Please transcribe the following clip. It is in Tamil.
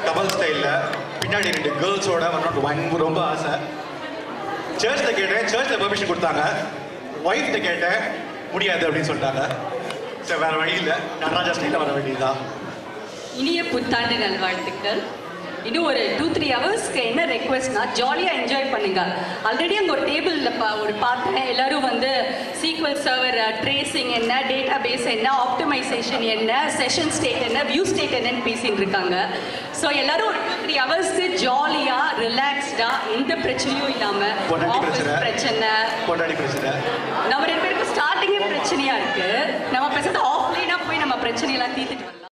கமல் ஸ்டைலில் பின்னாடி 2 கேர்ள்ஸோட வரணும்னு ரொம்ப ஆசை. சர்ச்சில் கேட்டேன், சர்ச்சில் பெர்மிஷன் கொடுத்தாங்க. ஒய்ஃப்ட்ட கேட்டேன், முடியாது அப்படின்னு சொல்லிட்டாங்க. சரி, வேறு வழி இல்லை, நடராஜா ஸ்டைலில் வர வேண்டியதுதான். இனிய புத்தாண்டு நல்வாழ்த்துக்கள். இன்னும் ஒரு 2-3 ஹவர்ஸ்க்கு என்ன ரெக்வெஸ்ட்னா, ஜாலியாக என்ஜாய் பண்ணுங்க. ஆல்ரெடி அங்கே ஒரு டேபிளில் ஒரு பார்த்தேன், எல்லாரும் வந்து சீக்வல் சர்வர் ட்ரேசிங் என்ன, டேட்டா பேஸ் என்ன, ஆப்டிமைசேஷன் என்ன, செஷன் ஸ்டேட் என்ன, வியூ ஸ்டேட் என்னன்னு பேசிட்டு இருக்காங்க. ஸோ எல்லாரும் ஒரு 2-3 ஹவர்ஸ்க்கு ஜாலியாக ரிலாக்ஸ்டாக எந்த பிரச்சனையும் இல்லாமல், பிரச்சனை நம்ம 2 பேருக்கும் ஸ்டார்டிங்கே பிரச்சனையாக இருக்குது, நம்ம பேசுறது ஆஃப்லைனாக போய் நம்ம பிரச்சனையெல்லாம் தீர்த்துட்டு வரலாம்.